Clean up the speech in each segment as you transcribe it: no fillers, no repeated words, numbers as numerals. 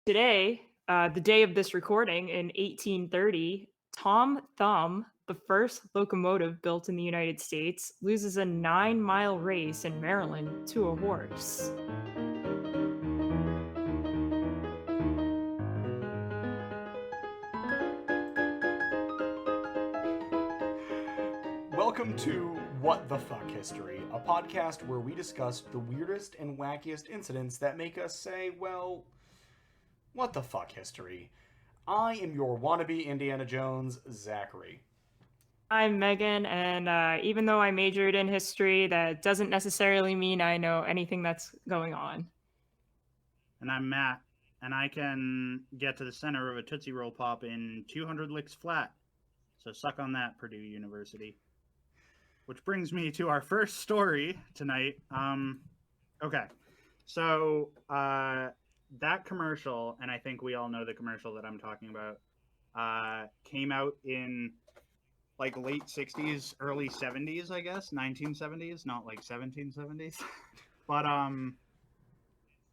Today, the day of this recording in 1830, Tom Thumb, the first locomotive built in the United States, loses a 9-mile race in Maryland to a horse. Welcome to What the Fuck History, a podcast where we discuss the weirdest and wackiest incidents that make us say, well, what the fuck history? I am your wannabe Indiana Jones, Zachary. I'm Megan, and even though I majored in history, that doesn't necessarily mean I know anything that's going on. And I'm Matt, and I can get to the center of a Tootsie Roll Pop in 200 licks flat. So suck on that, Purdue University. Which brings me to our first story tonight. Okay, so that commercial, and I think we all know the commercial that I'm talking about, came out in like late 60s, early 70s, I guess, 1970s, not like 1770s. But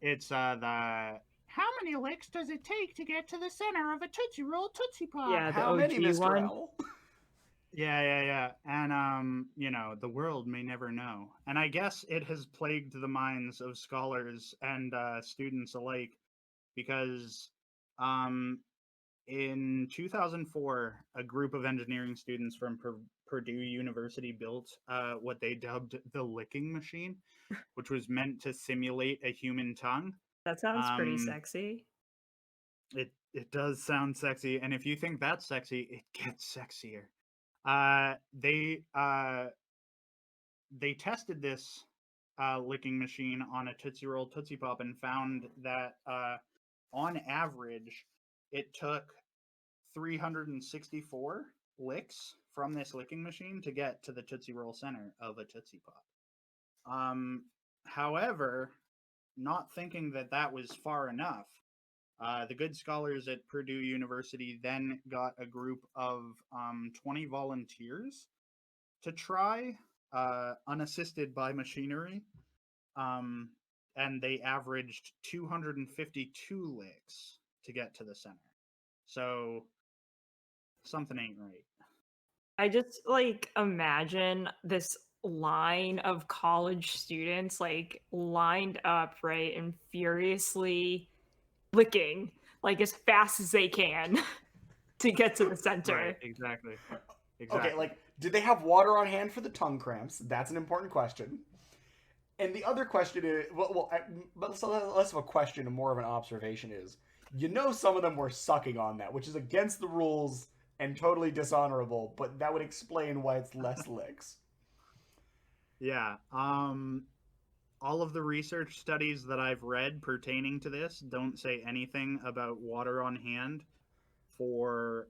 it's the how many licks does it take to get to the center of a Tootsie Roll Tootsie Pop? Yeah, the How many, OG Mr. one. L? Yeah. And, the world may never know. And I guess it has plagued the minds of scholars and students alike because in 2004, a group of engineering students from Purdue University built what they dubbed the licking machine, which was meant to simulate a human tongue. That sounds pretty sexy. It does sound sexy, and if you think that's sexy, it gets sexier. They tested this licking machine on a Tootsie Roll Tootsie Pop and found that on average it took 364 licks from this licking machine to get to the Tootsie Roll center of a Tootsie Pop. However, not thinking that was far enough, the good scholars at Purdue University then got a group of 20 volunteers to try, unassisted by machinery, and they averaged 252 licks to get to the center. So something ain't right. I just imagine this line of college students lined up, right, and furiously licking as fast as they can to get to the center. Right, exactly. Okay, did they have water on hand for the tongue cramps? That's an important question. And the other question is, but less of a question and more of an observation is, some of them were sucking on that, which is against the rules and totally dishonorable, but that would explain why it's less licks. Yeah. All of the research studies that I've read pertaining to this don't say anything about water on hand for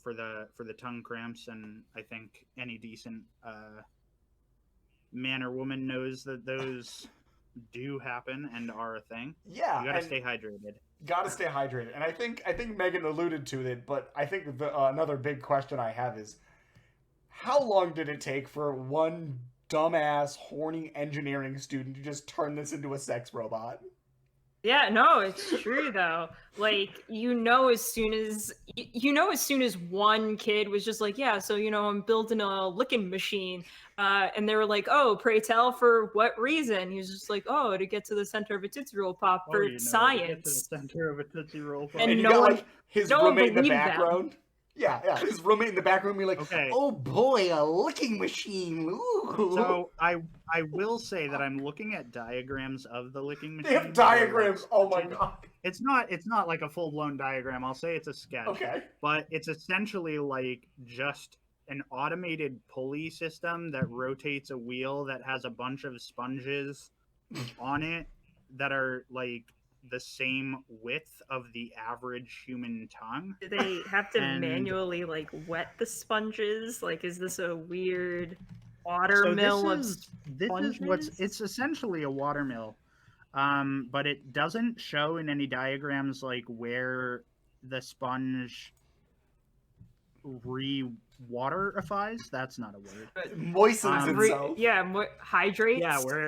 the tongue cramps, and I think any decent man or woman knows that those do happen and are a thing. Yeah, you gotta stay hydrated. Gotta stay hydrated, and I think Megan alluded to it, but I think another big question I have is, how long did it take for one dumbass, horny engineering student to just turn this into a sex robot? Yeah, no, it's true though. As soon as one kid was just I'm building a licking machine, and they were like, oh, pray tell, for what reason? He was just like, oh, to get to the center of a Tootsie Roll Pop for science. To get to the center of a Tootsie Roll Pop. And no one, his roommate in the background. Them. Yeah, his roommate in the back room be like, okay. Oh boy, a licking machine. Ooh. So I will say that I'm looking at diagrams of the licking machine. They have diagrams. Oh my god. It's not like a full-blown diagram. I'll say it's a sketch. Okay. But it's essentially just an automated pulley system that rotates a wheel that has a bunch of sponges on it that are the same width of the average human tongue. Do they have to manually wet the sponges? Is this a weird watermill of sponges? It's essentially a watermill, but it doesn't show in any diagrams where the sponge re-waterifies. That's not a word. Moistens itself. Hydrates. Yeah, where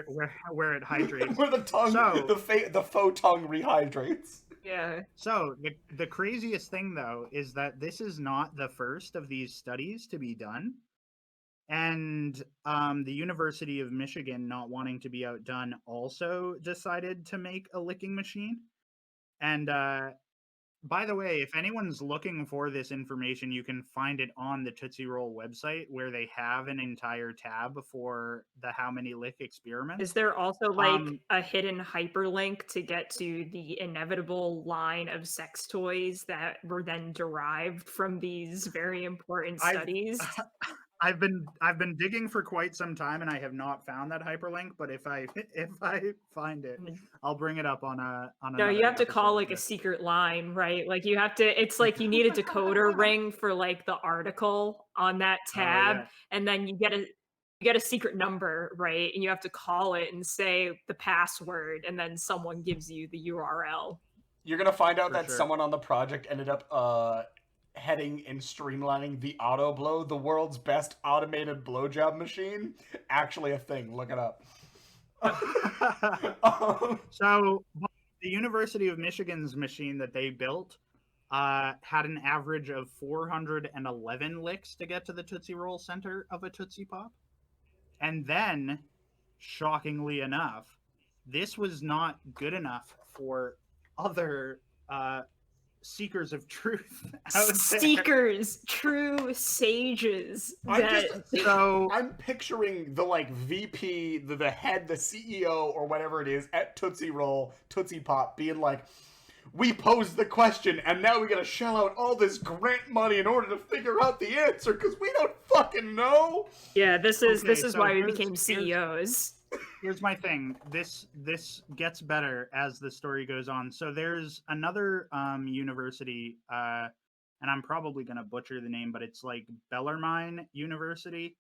it hydrates. Where the tongue, the faux tongue rehydrates. Yeah. So the craziest thing though is that this is not the first of these studies to be done. And the University of Michigan, not wanting to be outdone, also decided to make a licking machine. And by the way, if anyone's looking for this information, you can find it on the Tootsie Roll website where they have an entire tab for the how many lick experiments. Is there also like a hidden hyperlink to get to the inevitable line of sex toys that were then derived from these very important studies? I've been digging for quite some time and I have not found that hyperlink, but if I find it, I'll bring it up on No, you have to call like a episode. secret line, right? Like you have to, it's like you need a decoder ring for like the article on that tab, yeah. and then you get a secret number, right? And you have to call it and say the password, and then someone gives you the URL. You're gonna find out For that sure. someone on the project ended up heading and streamlining the Auto Blow, the world's best automated blowjob machine. Actually a thing. Look it up. So the University of Michigan's machine that they built had an average of 411 licks to get to the Tootsie Roll center of a Tootsie Pop. And then, shockingly enough, this was not good enough for other seekers of truth out there. Seekers, true sages. I'm picturing the like VP, the head, the CEO, or whatever it is at Tootsie Roll, Tootsie Pop, being like, we posed the question, and now we gotta shell out all this grant money in order to figure out the answer, because we don't fucking know. Yeah, this is why we became CEOs. Here's my thing. This gets better as the story goes on. So there's another university, and I'm probably gonna butcher the name, but it's like Bellarmine University.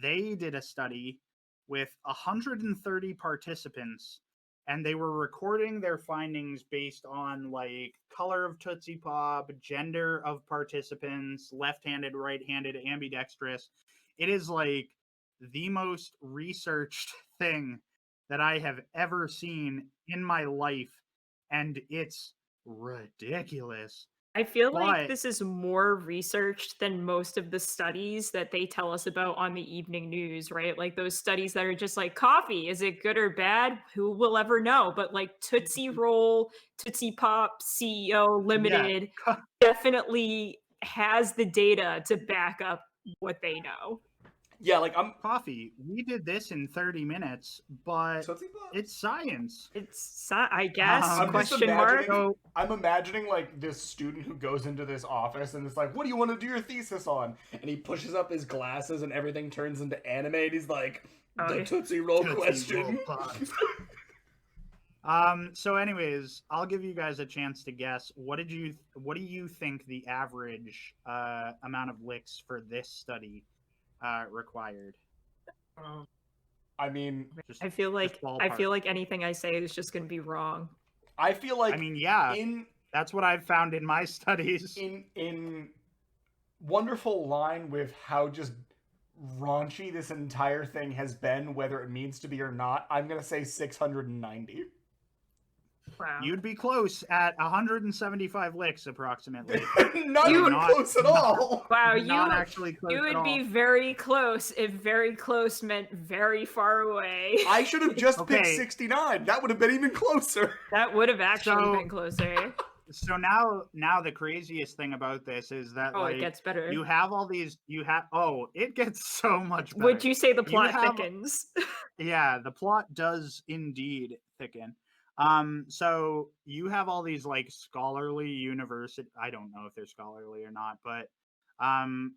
They did a study with 130 participants, and they were recording their findings based on like color of Tootsie Pop, gender of participants, left-handed, right-handed, ambidextrous. It is like the most researched thing that I have ever seen in my life, and it's ridiculous. I feel like this is more researched than most of the studies that they tell us about on the evening news, right? Like those studies that are just like, coffee, is it good or bad? Who will ever know? But like Tootsie Roll, Tootsie Pop, CEO Limited definitely has the data to back up what they know. Yeah, like coffee. We did this in 30 minutes, but it's science. It's I guess question mark. I'm imagining like this student who goes into this office and it's like, "What do you want to do your thesis on?" And he pushes up his glasses and everything turns into anime. And he's like, "The Tootsie Roll question." So anyways, I'll give you guys a chance to guess. What do you think the average amount of licks for this study required? I mean, I feel like anything I say is just going to be wrong. I feel like that's what I've found in my studies. In wonderful line with how just raunchy this entire thing has been, whether it means to be or not, I'm gonna say 690. Wow. You'd be close at 175 licks approximately. not even close at all. Wow, not actually close. You would be very close if very close meant very far away. I should have just picked 69. That would have been even closer. That would have actually been closer. So now the craziest thing about this is that it gets better. You have all these. It gets so much better. Would you say the plot thickens? Yeah, the plot does indeed thicken. So you have all these like scholarly university. I don't know if they're scholarly or not, but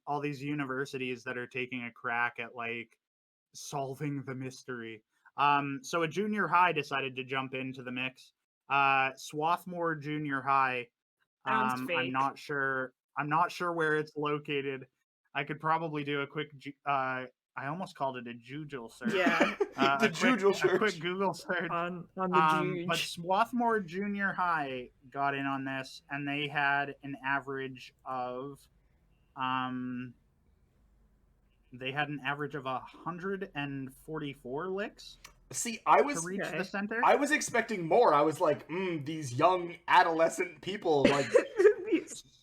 all these universities that are taking a crack at like solving the mystery. So a junior high decided to jump into the mix. Swarthmore Junior High. Sounds fake. I'm not sure where it's located. I could probably do a quick. I almost called it a Jujul search. Yeah, the Jujul search. A quick Google search on the Juge. But Swarthmore Junior High got in on this, and they had an average of 144 licks. See, to reach Okay. the center. I was expecting more. I was like, these young adolescent people, like,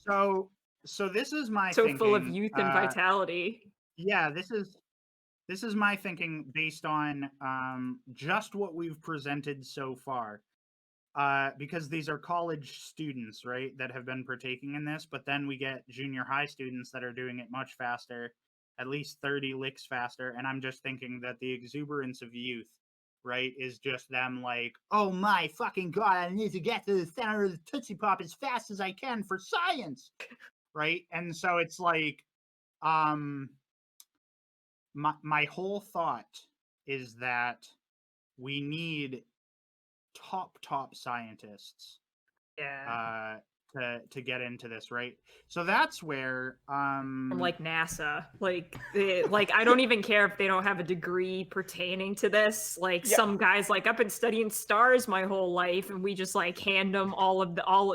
So this is my so thinking. full of youth and vitality. Yeah, this is my thinking based on just what we've presented so far. Because these are college students, right, that have been partaking in this, but then we get junior high students that are doing it much faster, at least 30 licks faster, and I'm just thinking that the exuberance of youth, right, is just them like, oh my fucking god, I need to get to the center of the Tootsie Pop as fast as I can for science, right? And so it's like, my whole thought is that we need top scientists Yeah. to get into this, right? So that's where From like NASA, like I don't even care if they don't have a degree pertaining to this. Like Yeah. some guys, like I've been studying stars my whole life, and we just like hand him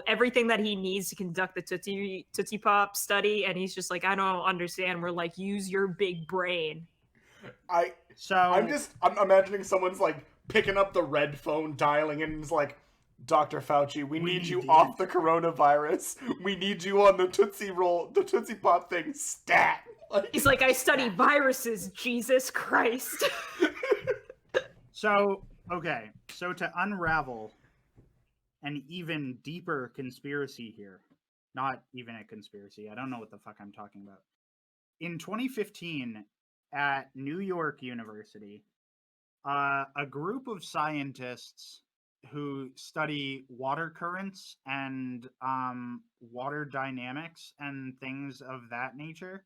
everything that he needs to conduct the Tootsie Pop study, and he's just like, I don't understand. We're like, use your big brain. I'm imagining someone's like picking up the red phone, dialing in, and is like, Dr. Fauci, we need you off the coronavirus. We need you on the Tootsie Pop thing, stat. He's like, I study viruses, Jesus Christ. So, okay, so to unravel an even deeper conspiracy here, not even a conspiracy, I don't know what the fuck I'm talking about. In 2015, at New York University, a group of scientists who study water currents and water dynamics and things of that nature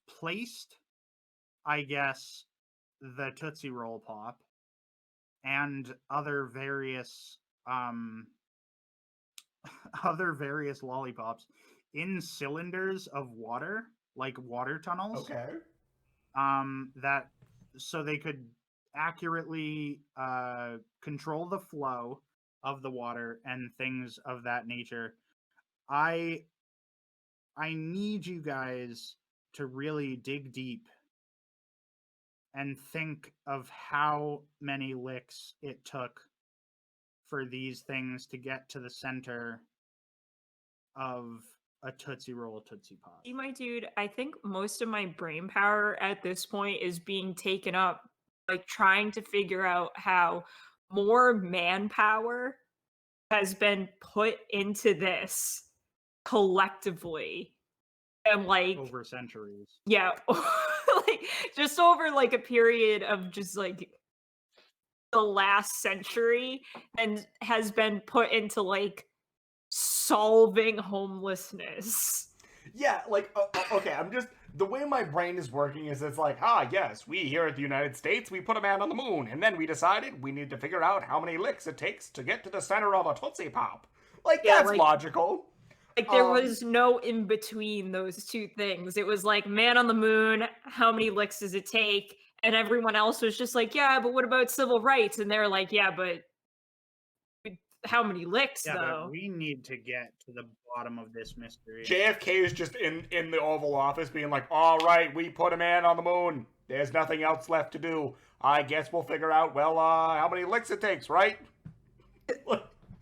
placed, I guess, the Tootsie Roll Pop and other various lollipops in cylinders of water, like water tunnels. Okay. That so they could accurately control the flow of the water and things of that nature. I need you guys to really dig deep and think of how many licks it took for these things to get to the center of a Tootsie Roll Tootsie Pop. See, my dude, I think most of my brain power at this point is being taken up like trying to figure out how more manpower has been put into this collectively, and like Over centuries. yeah, like just over like a period of just like the last century, and has been put into like solving homelessness. Yeah, like, okay, the way my brain is working is it's like, yes, we here at the United States, we put a man on the moon, and then we decided we need to figure out how many licks it takes to get to the center of a Tootsie Pop. Like, Yeah, that's like- logical. Like there was no in between those two things. It was like man on the moon, how many licks does it take? And everyone else was just like, yeah, but what about civil rights? And they're like, yeah, but how many licks Yeah, though? but we need to get to the bottom of this mystery. JFK is just in the Oval Office being like, all right, we put a man on the moon. There's nothing else left to do. I guess we'll figure out, well, how many licks it takes, right?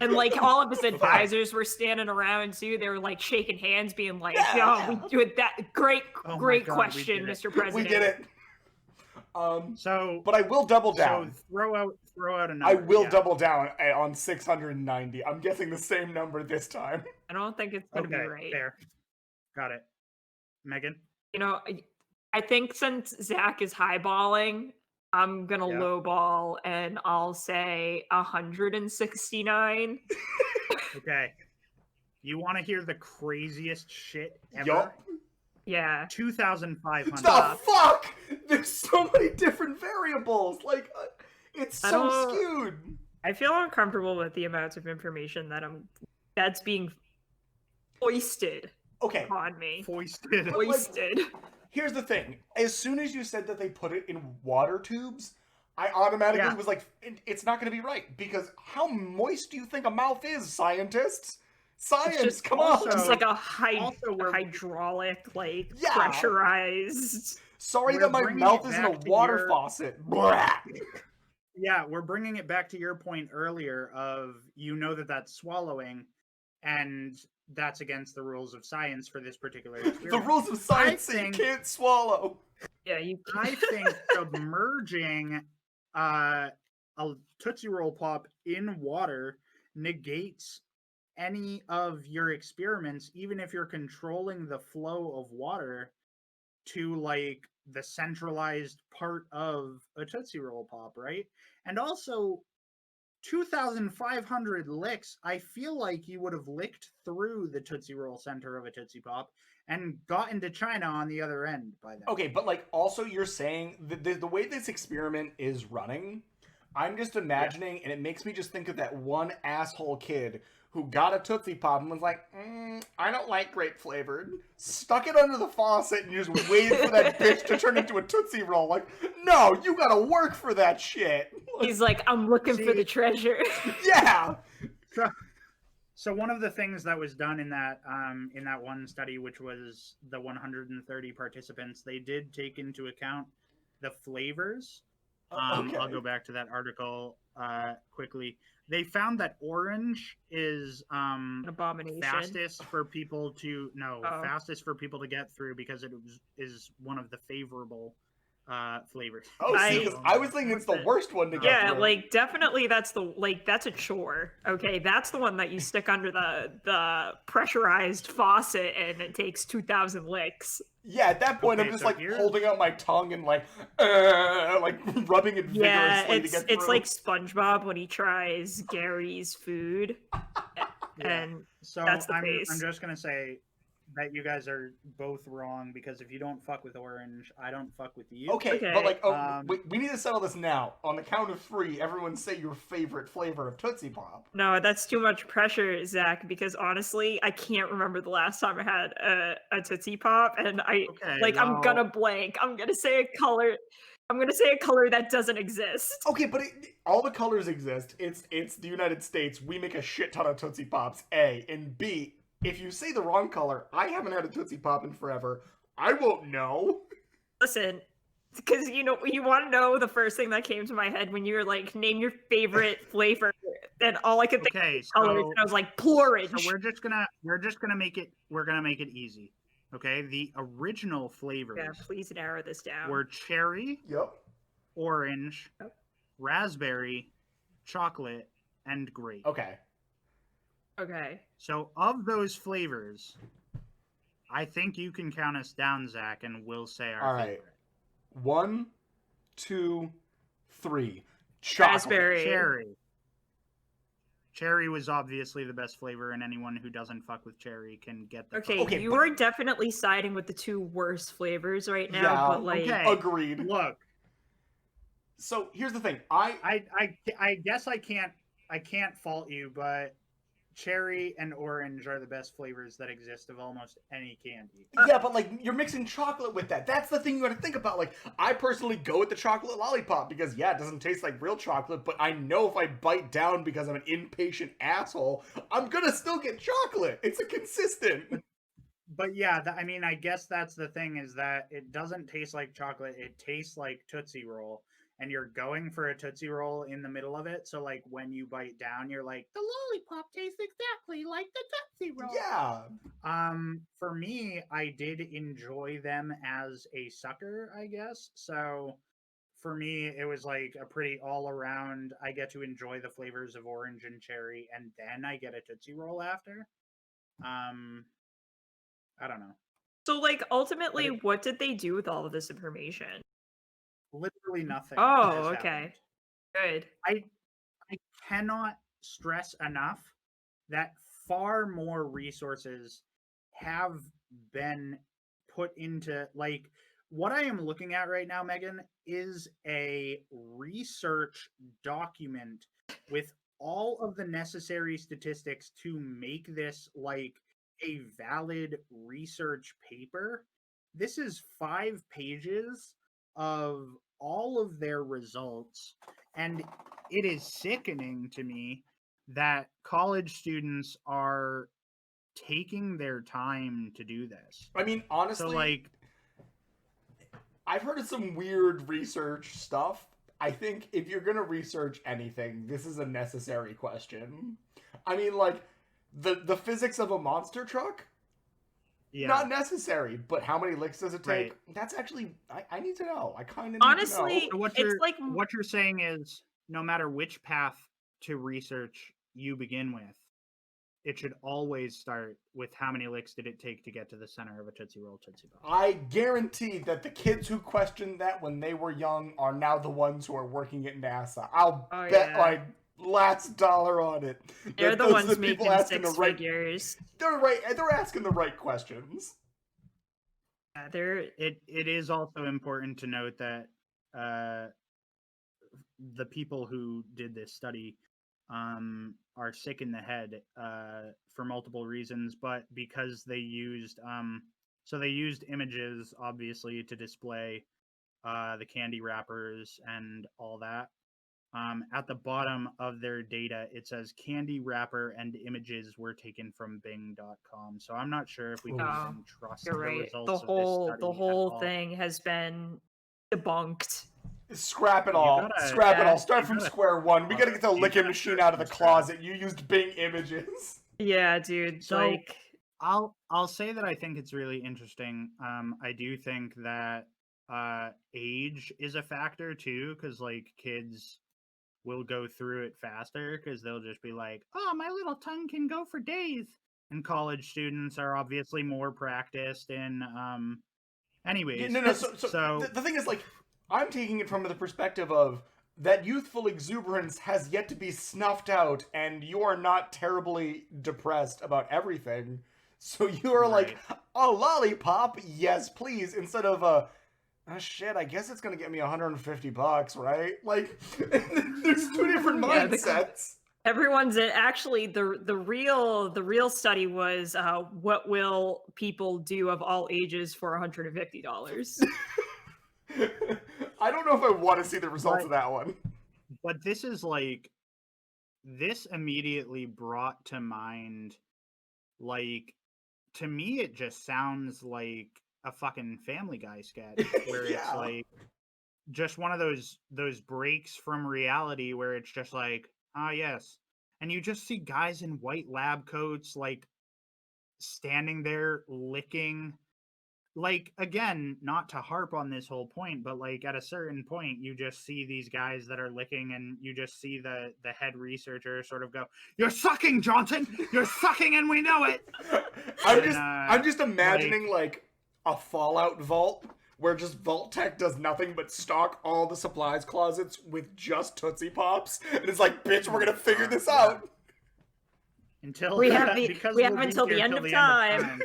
And like all of his advisors were standing around too. They were like shaking hands, being like, we do it that great Oh my great God, question, we did it. Mr. President. We did it. So, but I will double down. So throw out a number. I will double down on 690. I'm guessing the same number this time. I don't think it's gonna be right. Fair. Got it. Megan? You know, I think since Zach is highballing, I'm gonna lowball and I'll say 169. Okay. You want to hear the craziest shit ever? Yup. Yeah. 2,500. The fuck? There's so many different variables. Like, it's so skewed. I feel uncomfortable with the amounts of information that's being foisted upon me. Foisted. Foisted. Here's the thing. As soon as you said that they put it in water tubes, I automatically was like, it's not going to be right. Because how moist do you think a mouth is, scientists? Science, come on! It's like a hydraulic, like, pressurized... Sorry We're that my bringing mouth it isn't a back to water your- faucet. Blah. Yeah, we're bringing it back to your point earlier of that's swallowing, and that's against the rules of science for this particular experiment. The rules of science say you can't swallow. Yeah, you. I think submerging a Tootsie Roll Pop in water negates any of your experiments, even if you're controlling the flow of water to like the centralized part of a Tootsie Roll Pop, right? And also 2,500 licks, I feel like you would have licked through the Tootsie Roll center of a Tootsie Pop and got into China on the other end by then. Okay, but like also you're saying the way this experiment is running, I'm just imagining, and it makes me just think of that one asshole kid who got a Tootsie Pop and was like, I don't like grape flavored. Stuck it under the faucet and just waited for that bitch to turn into a Tootsie Roll. Like, no, you gotta work for that shit. He's like, I'm looking for the treasure. Yeah. So one of the things that was done in that one study, which was the 130 participants, they did take into account the flavors. Okay. I'll go back to that article quickly. They found that orange is An abomination. fastest for people to get through because it is one of the favorable flavors. Oh, see, because I was thinking it's the worst one to get Yeah, through. like definitely that's a chore. Okay, that's the one that you stick under the pressurized faucet and it takes 2,000 licks. Yeah, at that point, Okay, I'm just so like here's- holding out my tongue and like rubbing it vigorously Yeah, to get through. it's like SpongeBob when he tries Gary's food, and So that's the I'm face. just gonna say that you guys are both wrong because if you don't fuck with orange, I don't fuck with you. Okay, Okay. but like, we need to settle this now. On the count of 3, everyone say your favorite flavor of Tootsie Pop. no, that's too much pressure, Zach. Because honestly, I can't remember the last time I had a Tootsie Pop, and I'm gonna blank. I'm gonna say a color. I'm gonna say a color that doesn't exist. Okay, but all the colors exist. It's the United States. We make a shit ton of Tootsie Pops. A and B. If you say the wrong color, I haven't had a Tootsie Pop in forever. I won't know. Listen, because you want to know the first thing that came to my head when you were like, name your favorite flavor, and all I could think Okay, of was colors, and I was like, porridge. So we're just gonna make it easy. Okay, the original flavors Yeah, please narrow this down. were cherry, Yep. orange, Yep. raspberry, chocolate, and grape. Okay. Okay. So of those flavors, I think you can count us down, Zach, and we'll say our All right. favorite. 1, 2, 3. Chocolate. Raspberry. Cherry. Cherry was obviously the best flavor, and anyone who doesn't fuck with cherry can get the Okay, you are definitely siding with the 2 worst flavors right now, Yeah, but like, okay. Agreed. Look, So here's the thing. I guess I can't fault you, but cherry and orange are the best flavors that exist of almost any candy. Yeah, but like you're mixing chocolate with that. That's the thing you got to think about. Like I personally go with the chocolate lollipop because yeah, it doesn't taste like real chocolate, but I know if I bite down because I'm an impatient asshole, I'm gonna still get chocolate. It's a consistent. But yeah, I mean, I guess that's the thing is that it doesn't taste like chocolate. It tastes like Tootsie Roll. And you're going for a Tootsie Roll in the middle of it. So, like, when you bite down, you're like, the lollipop tastes exactly like the Tootsie Roll. Yeah. For me, I did enjoy them as a sucker, I guess. So, for me, it was like a pretty all-around, I get to enjoy the flavors of orange and cherry, and then I get a Tootsie Roll after. I don't know. so like ultimately, what did they do with all of this information? Literally nothing. Oh, has okay. happened. Good. I cannot stress enough that far more resources have been put into like what I am looking at right now, Megan, is a research document with all of the necessary statistics to make this like a valid research paper. This is 5 pages of all of their results, and it is sickening to me that college students are taking their time to do this. I mean, honestly, So like I've heard of some weird research stuff. I think if you're gonna research anything, this is a necessary question. I mean, like, the physics of a monster truck, Yeah. not necessary. But how many licks does it take? Right. That's actually I need to know. I kind of Honestly, need to know. So what it's you're like what you're saying is, no matter which path to research you begin with, it should always start with how many licks did it take to get to the center of a Tootsie Roll Tootsie Pop. I guarantee that the kids who questioned that when they were young are now the ones who are working at NASA. I'll Oh, bet yeah. my last dollar on it. they're that the those are ones people making asking six the right. figures. They're asking the right questions. Yeah, they're It is also important to note that the people who did this study are sick in the head for multiple reasons, but because they used they used images obviously to display the candy wrappers and all that. At the bottom of their data, it says candy wrapper and images were taken from Bing.com. So I'm not sure if we can Oh, even trust you're the right. results The of this whole study the at whole all. thing has been debunked. Scrap it You all. gotta- Scrap it Yeah. all. Start you from gotta- square one. We gotta get the you licking gotta machine start out of the from scratch. closet. You used Bing images. Yeah, dude. So- like I'll say that I think it's really interesting. I do think that age is a factor too, because like kids will go through it faster because they'll just be like, "Oh, my little tongue can go for days." And college students are obviously more practiced in. Anyways, Yeah, no. So the thing is, like, I'm taking it from the perspective of that youthful exuberance has yet to be snuffed out, and you are not terribly depressed about everything. So you are like, a lollipop, yes, please, instead of oh shit, I guess it's gonna get me $150, right? Like, there's two different Yeah, mindsets. everyone's in. Actually, the real study was what will people do of all ages for $150? I don't know if I want to see the results of that one. but this is like, this immediately brought to mind, like, to me, it just sounds like a fucking Family Guy sketch where it's Yeah. like just one of those breaks from reality where it's just like, ah, yes, and you just see guys in white lab coats like standing there licking. Like, again, not to harp on this whole point, but like at a certain point you just see these guys that are licking, and you just see the head researcher sort of go, "You're sucking, Johnson, you're sucking, and we know it." I'm just imagining like a Fallout vault where just Vault Tech does nothing but stock all the supplies closets with just Tootsie Pops, and it's like, bitch, we're gonna figure this out. Until We have because we have we'll be until the here end till of the time.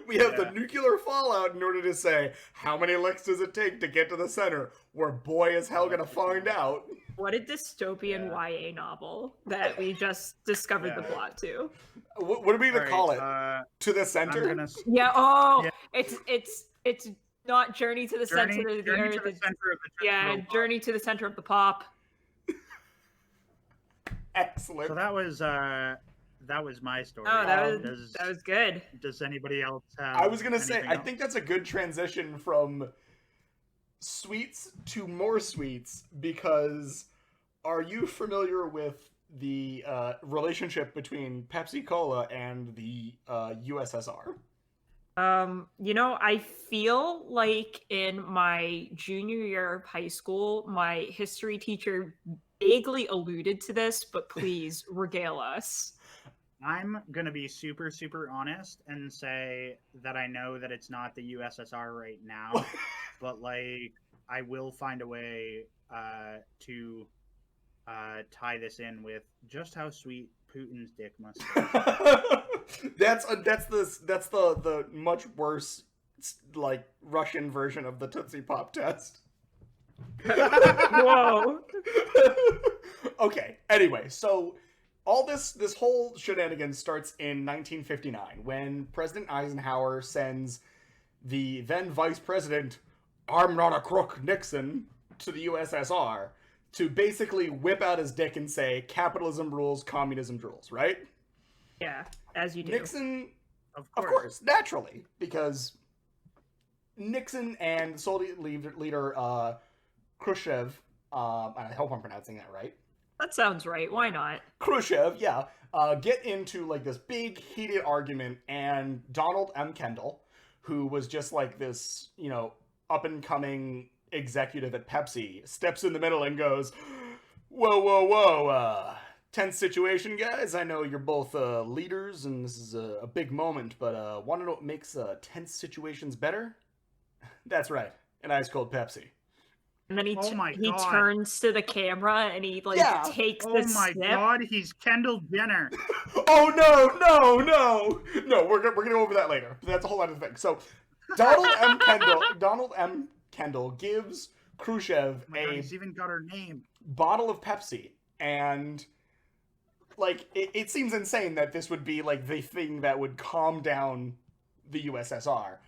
We have the Yeah. nuclear fallout in order to say how many licks does it take to get to the center. We're boy as hell gonna find out. What a dystopian YA novel that we just discovered the Yeah. plot to. What do we even Alright, call it? To the I'm center? gonna Yeah. Oh, Yeah. it's not Journey to the Center of the Journey Earth. to the It's, center of the Tootsie yeah, Roll Pop. Journey to the Center of the Pop. Excellent. So that was my story. Oh, Does that was good. does anybody else have? I was gonna say, anything I else? think that's a good transition from sweets to more sweets, because are you familiar with the relationship between Pepsi Cola and the USSR? I feel like in my junior year of high school, my history teacher vaguely alluded to this, but please regale us. I'm gonna be super, super honest and say that I know that it's not the USSR right now, but like I will find a way to tie this in with just how sweet Putin's dick must be. that's the much worse, like, Russian version of the Tootsie Pop test. Whoa. Okay. Anyway, so all this whole shenanigan starts in 1959 when President Eisenhower sends the then Vice President, I'm not a crook, Nixon, to the USSR to basically whip out his dick and say capitalism rules, communism rules, right? Yeah, as you do. Nixon, Of of course, naturally, because Nixon and Soviet leader Khrushchev, I hope I'm pronouncing that right. That sounds right. Why not? Khrushchev, yeah, get into like this big heated argument, and Donald M. Kendall, who was just like this, up and coming executive at Pepsi, steps in the middle and goes, "Whoa, whoa, whoa, tense situation, guys. I know you're both leaders, and this is a big moment, but want to know what makes tense situations better? That's right, an ice cold Pepsi." And then he Oh my he God. turns to the camera and he takes the Oh my sip. God, he's Kendall Jenner. Oh no! We're gonna go over that later. That's a whole other thing. So, Donald M. Kendall gives Khrushchev Oh my God, a he's even got her name. bottle of Pepsi, and like it seems insane that this would be like the thing that would calm down the USSR.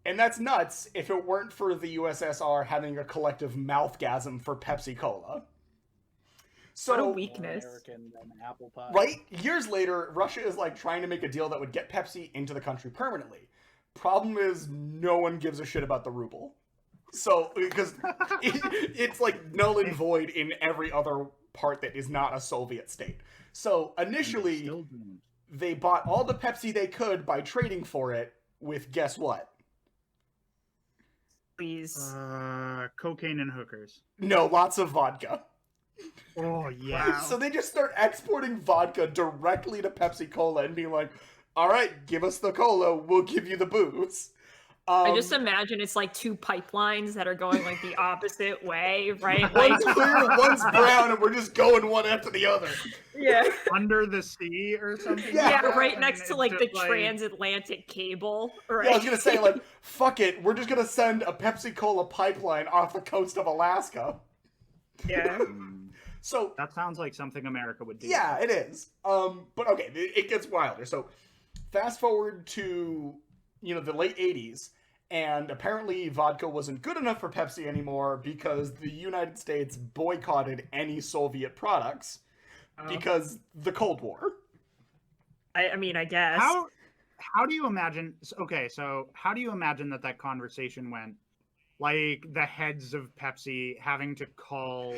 And that's nuts if it weren't for the USSR having a collective mouthgasm for Pepsi Cola. So, What a weakness. More American than apple pie. right? Years later, Russia is like trying to make a deal that would get Pepsi into the country permanently. Problem is, no one gives a shit about the ruble. So, because it's like null and void in every other part that is not a Soviet state. So, initially, Still doomed. they bought all the Pepsi they could by trading for it with, guess what? Please. Cocaine and hookers. No, lots of vodka. Oh yeah. So they just start exporting vodka directly to Pepsi Cola and being like, "All right, give us the cola, we'll give you the booze." I just imagine it's like two pipelines that are going like the opposite way, right? One's Like, clear, one's brown, and we're just going one after the other. yeah. Under the sea or something. Yeah, Yeah, right And next to it's like the just, Yeah, transatlantic cable, right? I was gonna say, like, fuck it, we're just gonna send a Pepsi Cola pipeline off the coast of Alaska. Yeah. So That sounds like something America would do. yeah, it is. But okay, it gets wilder. So fast forward to the late 80s, and apparently vodka wasn't good enough for Pepsi anymore because the United States boycotted any Soviet products because the Cold War. I mean, I guess. How do you imagine? Okay, so how do you imagine that conversation went? Like the heads of Pepsi having to call.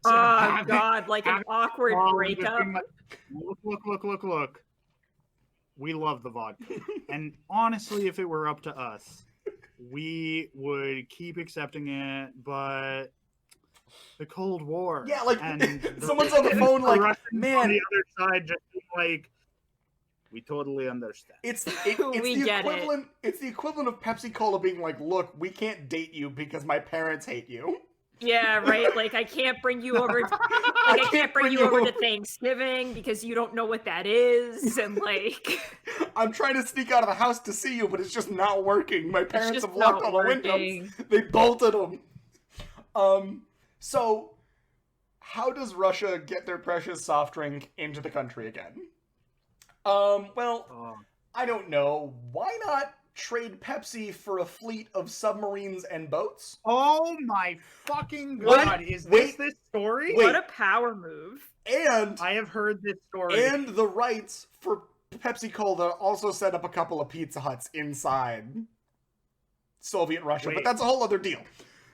Oh God, like an awkward all of this breakup. being like, look. We love the vodka. And honestly, if it were up to us, we would keep accepting it, but the Cold War. Yeah, like and someone's on the phone the like, Russians man, on the other side just being like, we totally understand. it's We the get it. equivalent. It's the equivalent of Pepsi Cola being like, look, we can't date you because my parents hate you. Yeah, right. Like I can't bring you over. I can't bring you over to Thanksgiving because you don't know what that is, and like I'm trying to sneak out of the house to see you, but it's just not working. My parents just have locked not all the working. windows. They bolted them. So how does Russia get their precious soft drink into the country again? Well, Oh. I don't know. Why not trade Pepsi for a fleet of submarines and boats? Oh my fucking Wait, God. Is wait, this story? wait. what a power move. And I have heard this story. and the rights for Pepsi Cola also set up a couple of Pizza Huts inside Soviet Russia, but Wait. that's a whole other deal.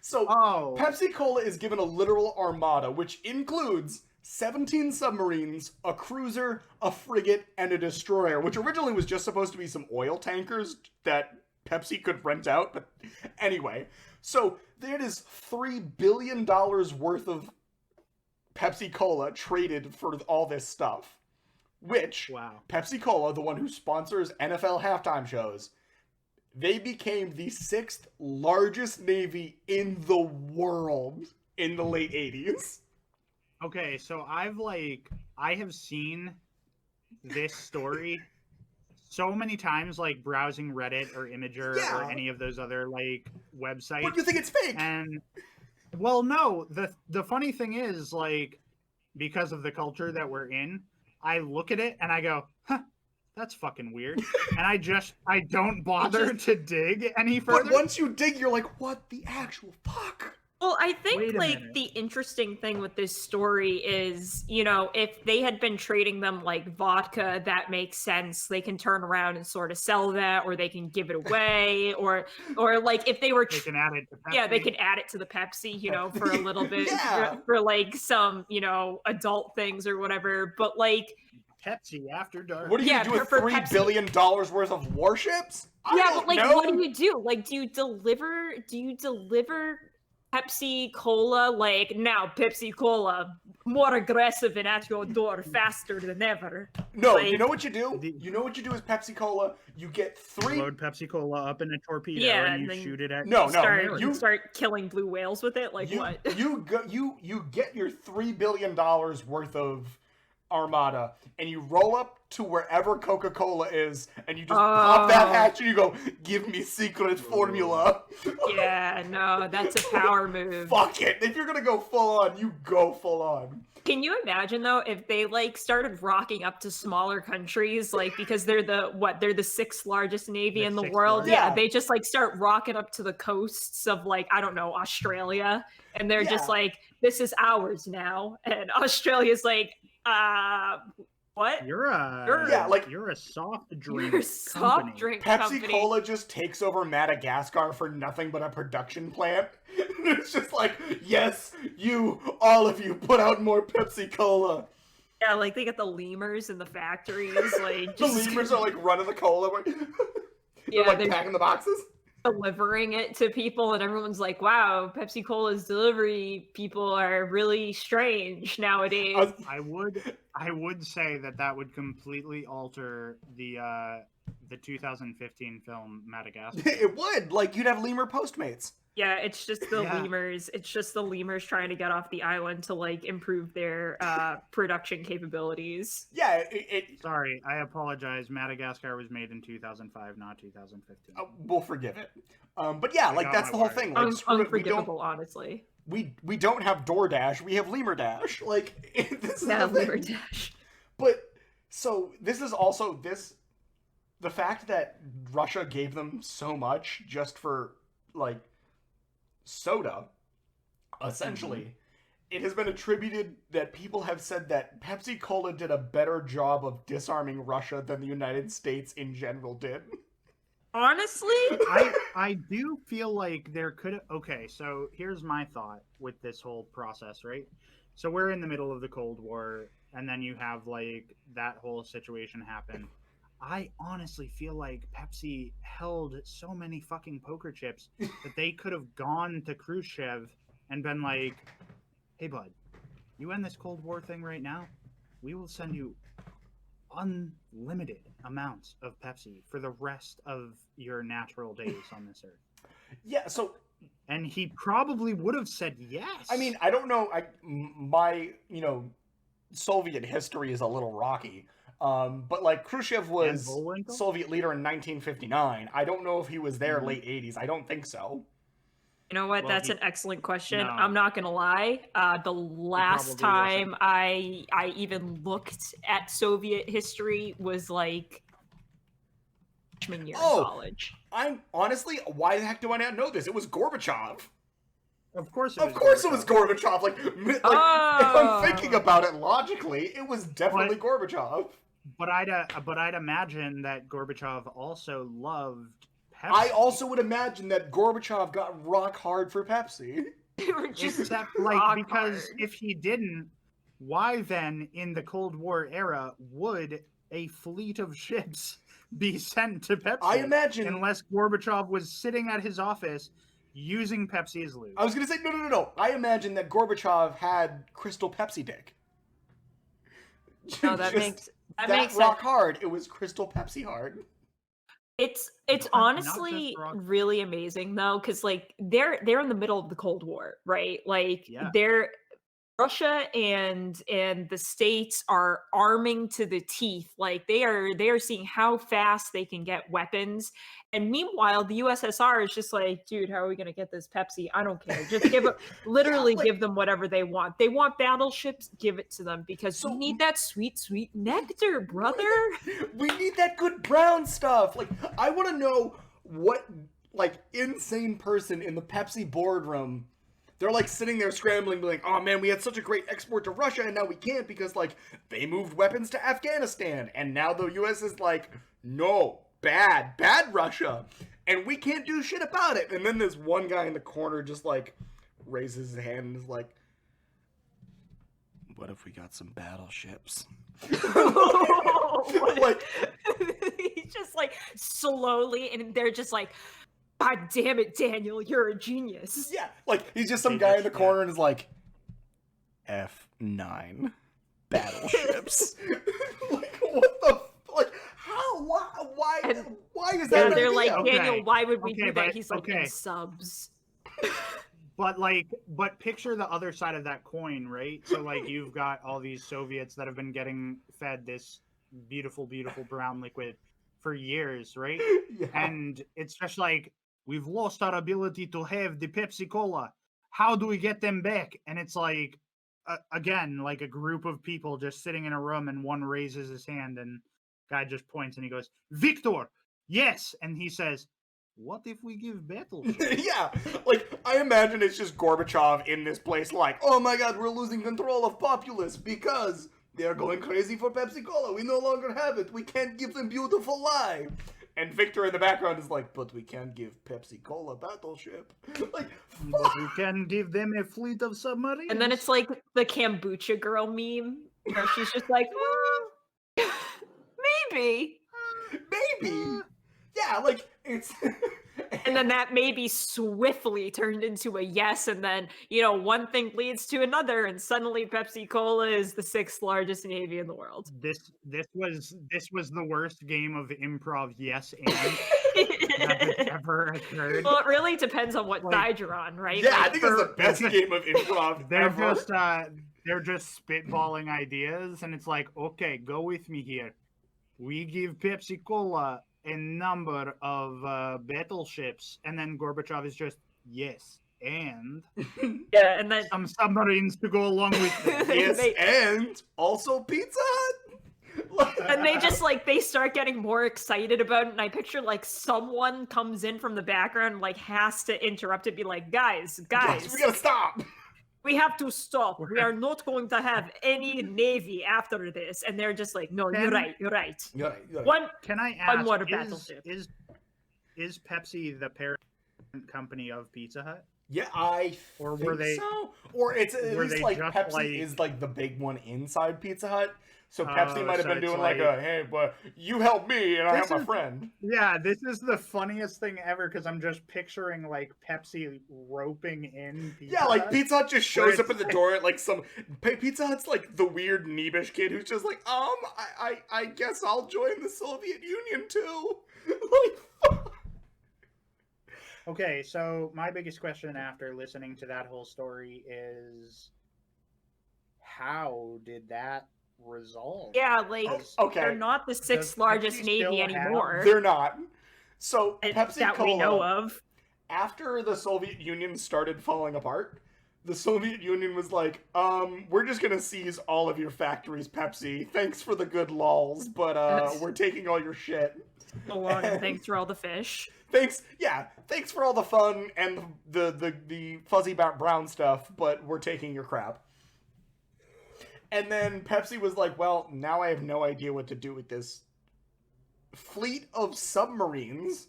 So Oh. Pepsi Cola is given a literal armada, which includes 17 submarines, a cruiser, a frigate, and a destroyer, which originally was just supposed to be some oil tankers that Pepsi could rent out. But anyway, so there is $3 billion worth of Pepsi Cola traded for all this stuff, which Wow. Pepsi Cola, the one who sponsors NFL halftime shows, they became the 6th largest navy in the world in the late 80s. Okay, so I have seen this story so many times, like browsing Reddit or Imager Yeah. or any of those other like websites. But you think it's fake? And well, no, the funny thing is, like, because of the culture that we're in, I look at it and I go, huh, that's fucking weird. And I don't bother to dig any further. But once you dig, you're like, what the actual fuck? Well, I think Wait a like minute. the interesting thing with this story is, you know, if they had been trading them like vodka, that makes sense. They can turn around and sort of sell that, or they can give it away, or like if they were, They can add it to yeah, they Pepsi. could add it to the Pepsi, you know, for a little bit, Yeah. for like some, you know, adult things or whatever. But like, Pepsi after dark. What are you yeah, gonna do with for $3 Pepsi. billion worth of warships? I Yeah, don't but like, know. what do you do? Like, do you deliver? Do you deliver Pepsi Cola? Like now, Pepsi Cola more aggressive and at your door faster than ever. No, like, you know what you do? The- You know what you do is Pepsi Cola. You get You 3. load Pepsi Cola up in a torpedo Yeah, and and you then shoot it at No, you no, start America. you start killing blue whales with it. Like you, what? you get your $3 billion worth of armada, and you roll up to wherever Coca-Cola is, and you just pop that Oh. hatch, and you go, "Give me secret formula." Yeah, no, that's a power move. Fuck it. If you're gonna go full on, you go full on. Can you imagine though if they like started rocking up to smaller countries, like because they're the 6th largest navy The in the 6th world? largest. Yeah, Yeah. they just like start rocking up to the coasts of like, I don't know, Australia, and they're just Yeah. like, this is ours now. And Australia's like, what? You're a Yeah, like- you're a soft drink You're a soft company. drink Pepsi company. Cola just takes over Madagascar for nothing but a production plant. It's just like, yes, you, all of you, put out more Pepsi Cola. Yeah, like they got the lemurs in the factories, like The just lemurs are like running the cola. They're yeah, like they're packing the boxes. delivering it to people, and everyone's like, "Wow, Pepsi Cola's delivery people are really strange nowadays." I would say that would completely alter the 2015 film Madagascar. It would. Like, you'd have lemur Postmates. Yeah, it's just the Yeah. lemurs. It's just the lemurs trying to get off the island to like improve their production capabilities. Yeah, Sorry, I apologize. Madagascar was made in 2005, not 2015. we'll forgive it. But yeah, I like got that's my the whole wires. thing. Like, screw it, Unforgivable, honestly. we don't have DoorDash. We have Lemur Dash. Like, this is Yeah, the thing. lemur dash. But so this is also the fact that Russia gave them so much just for like soda, essentially. It has been attributed that people have said that Pepsi Cola did a better job of disarming Russia than the United States in general did. Honestly, I do feel like there could. Okay, so here's my thought with this whole process, right? So we're in the middle of the Cold War, and then you have like that whole situation happen. I honestly feel like Pepsi held so many fucking poker chips that they could have gone to Khrushchev and been like, "Hey, bud, you end this Cold War thing right now. We will send you unlimited amounts of Pepsi for the rest of your natural days on this earth." Yeah, so And he probably would have said yes. I mean, I don't know. My Soviet history is a little rocky. But like Khrushchev was Bullwinkle? Soviet leader in 1959. I don't know if he was there Mhm. late 80s. I don't think so. you know what? Well, That's he- an excellent question. No. I'm not gonna lie. The last probably time I even looked at Soviet history was like freshman year Oh. in college. I'm honestly, why the heck do I not know this? It was Gorbachev. Of course it Of was course it was Gorbachev. Gorbachev. Like if Oh. I'm thinking about it logically, it was definitely Gorbachev. But I'd imagine that Gorbachev also loved Pepsi. I also would imagine that Gorbachev got rock hard for Pepsi. They were just Except rock like because hard. if he didn't, why then in the Cold War era would a fleet of ships be sent to Pepsi? I imagine. unless Gorbachev was sitting at his office using Pepsi as lube. I was gonna say no. I imagine that Gorbachev had Crystal Pepsi dick. No, that Just makes rock sense. hard. It was Crystal Pepsi hard. It's Not honestly just rock. really amazing though, because like they're in the middle of the Cold War, right? Like Yeah. they're Russia and the States are arming to the teeth. Like they are seeing how fast they can get weapons. And meanwhile, the USSR is just like, dude, how are we gonna get this Pepsi? I don't care. Just give it literally like- give them whatever they want. They want battleships, give it to them because So- we need that sweet, sweet nectar, brother. We need that good brown stuff. Like, I want to know what, like, insane person in the Pepsi boardroom They're like sitting there scrambling, being like, "Oh man, we had such a great export to Russia, and now we can't because like they moved weapons to Afghanistan, and now the U.S. is like, no, bad Russia, and we can't do shit about it." And then this one guy in the corner just like raises his hand and is like, "What if we got some battleships?" Like he's just like slowly, and they're just like, "God damn it, Daniel, you're a genius." Yeah, like he's just some guy in the corner and is like, F9 battleships. Like what the like? How? Why is that? And they're like, Okay. "Daniel, why would we do that?" but- He's like, okay. "In subs." But picture the other side of that coin, right? So like you've got all these Soviets that have been getting fed this beautiful, beautiful brown liquid for years, right? Yeah. And it's just like, we've lost our ability to have the Pepsi Cola. How do we get them back? And it's like, again, like a group of people just sitting in a room, and one raises his hand, and guy just points and he goes, "Victor, yes." And he says, "What if we give battleships?" Yeah, like I imagine it's just Gorbachev in this place, like, "Oh my God, we're losing control of populace because they are going crazy for Pepsi Cola. We no longer have it. We can't give them beautiful lie." And Victor in the background is like, "But we can't give Pepsi Cola battleship." Like, But we can give them a fleet of submarines. And then it's like the kombucha girl meme, where she's just like, maybe. maybe. Yeah, like it's. And then that maybe swiftly turned into a yes, and then, one thing leads to another, and suddenly Pepsi Cola is the 6th largest navy in the world. This was the worst game of improv yes and that has ever occurred. Well, it really depends on what Like, side you're on, right? Yeah, I Like, think it's the best game of improv ever. They're just spitballing ideas, and it's like, okay, go with me here. We give Pepsi Cola a number of battleships, and then Gorbachev is just, yes, and yeah, and then some submarines to go along with them. Yes, and also Pizza Hut. and they just they start getting more excited about it, and I picture someone comes in from the background and has to interrupt it, be like, guys, Guys, we gotta stop. we have to stop. We are not going to have any navy after this. And they're just like, "No, you're right. You're right." You're right. One Can I ask, more battleship. is Pepsi the parent company of Pizza Hut? Yeah, I Or think were they- so. Or it's at were least they like just Pepsi is the big one inside Pizza Hut. So Pepsi Oh, might have so been it's doing like- "Hey, but you help me and I This help my is- friend." Yeah, this is the funniest thing ever, because I'm just picturing Pepsi roping in Pizza Yeah, like Hut. Pizza Hut just Where shows up it's at the like- door at some Pizza Hut's like the weird Nebish kid who's just like, I guess I'll join the Soviet Union too. Like, Okay, so my biggest question after listening to that whole story is, how did that resolve? Yeah, okay. they're not the 6th Does largest Pepsi navy still have- anymore. they're not. So and Pepsi that Cola, we know of. after the Soviet Union started falling apart, the Soviet Union was like, we're just gonna seize all of your factories, Pepsi. Thanks for the good lols, but we're taking all your shit. So long, and thanks for all the fish. Thanks for all the fun and the fuzzy brown stuff, but we're taking your crap. And then Pepsi was like, well, now I have no idea what to do with this fleet of submarines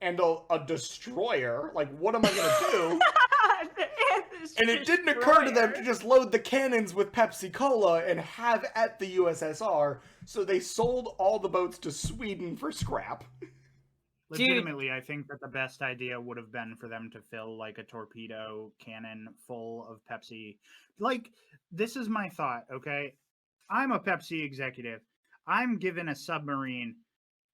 and a destroyer. Like, what am I gonna do? And it didn't occur to them to just load the cannons with Pepsi Cola and have at the USSR, so they sold all the boats to Sweden for scrap. Legitimately, I think that the best idea would have been for them to fill a torpedo cannon full of Pepsi. This is my thought, okay? I'm a Pepsi executive. I'm given a submarine.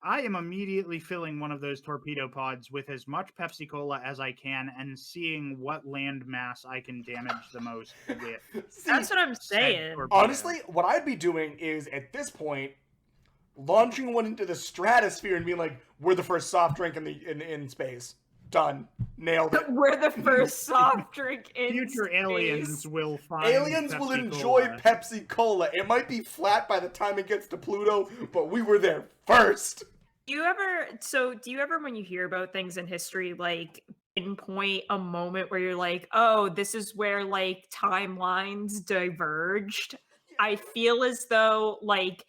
I am immediately filling one of those torpedo pods with as much Pepsi Cola as I can and seeing what land mass I can damage the most with. That's what I'm said saying. torpedo. Honestly, what I'd be doing is, at this point, launching one into the stratosphere and being like, we're the first soft drink in space. Done. Nailed it. We're the first soft drink in Future space. aliens will find Aliens will Pepsi enjoy Cola. Pepsi Cola. It might be flat by the time it gets to Pluto, but we were there first. Do you ever, when you hear about things in history, pinpoint a moment where you're like, oh, this is where like timelines diverged. I feel as though like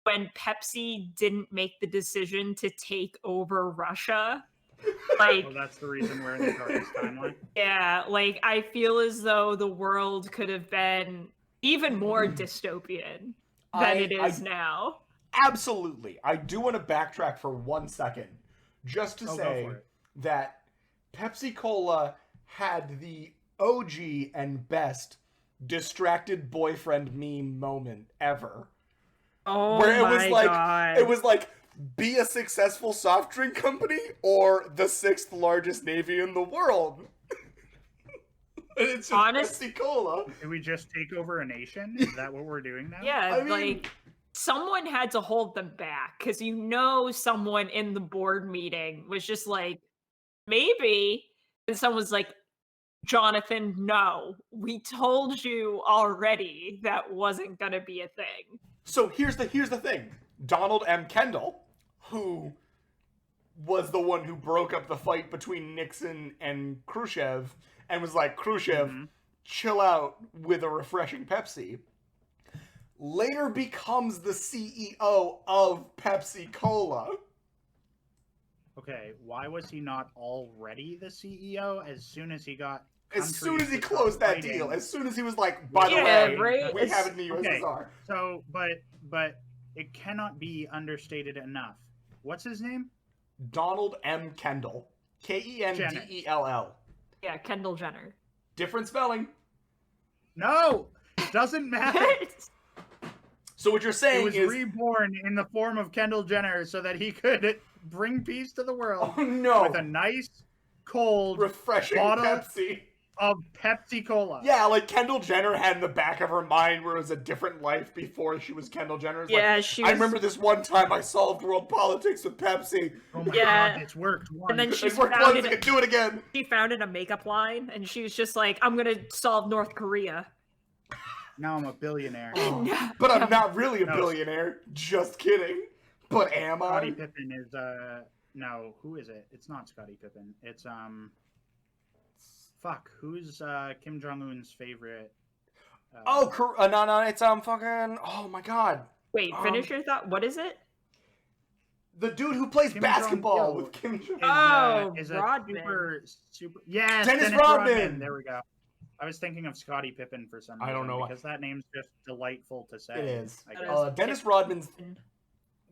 when Pepsi didn't make the decision to take over Russia, Well, like that's the reason we're in the darkest timeline. yeah, like I feel as though the world could have been even more dystopian than it I is now. absolutely. I do want to backtrack for 1 second, just to Oh, go say for it. that Pepsi Cola had the OG and best distracted boyfriend meme moment ever. Oh Where my god. it was like, be a successful soft drink company or the sixth largest navy in the world. And it's just Honest- Pepsi Cola. Did we just take over a nation? Is that what we're doing now? Yeah, I mean- like someone had to hold them back because someone in the board meeting was just like, maybe. And someone's like, Jonathan, no, we told you already that wasn't gonna be a thing. So here's the thing. Donald M. Kendall, who was the one who broke up the fight between Nixon and Khrushchev and was like, Khrushchev, chill out with a refreshing Pepsi, later becomes the CEO of Pepsi Cola. Okay, why was he not already the CEO as soon as he got? As soon as he countries to start closed that fighting? deal, as soon as he was like, by the Yeah, way, right? we have it in the Okay. USSR. So, but it cannot be understated enough. What's his name? Donald M. Kendall. Kendell. Yeah, Kendall Jenner. Different spelling. No, doesn't matter. So what you're It saying was is, reborn in the form of Kendall Jenner so that he could bring peace to the world oh no, with a nice, cold refreshing bottle Pepsi. of Pepsi Cola. Yeah, like Kendall Jenner had in the back of her mind where it was a different life before she was Kendall Jenner. It's Yeah, like, she I was. remember this one time I solved world politics with Pepsi. Oh my Yeah. god, it's worked once. And then It she's worked once, I founded, can do it again. she founded a makeup line, and she was just like, I'm gonna solve North Korea. Now I'm a billionaire. No, But I'm not really a No. billionaire. Just kidding. But am Scottie I? Pippen is no, who is it? It's not Scottie Pippen. It's fuck, who's Kim Jong Un's favorite? Oh, no, it's fucking. Oh my god, Wait, finish your thought. What is it? the dude who plays Kim basketball Jong-il with Kim Jong. is Rodman. super yes, Dennis Dennis Rodman. Rodman. There we go. I was thinking of Scottie Pippen for some reason. I don't know why. because that name's just delightful to say. It is. I That guess. is- Dennis Rodman's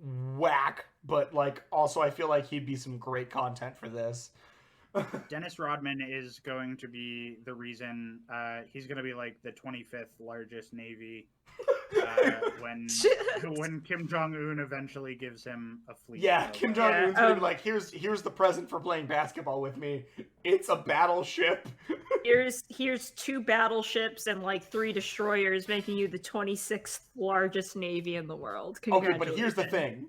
whack, but like also I feel like he'd be some great content for this. Dennis Rodman is going to be the reason. He's going to be like the 25th largest navy when Kim Jong Un eventually gives him a fleet. Yeah, So, Kim Jong Un's Yeah, gonna be like, here's the present for playing basketball with me. It's a battleship. Here's 2 battleships and like 3 destroyers, making you the 26th largest navy in the world. Okay, but here's the Congratulations. thing.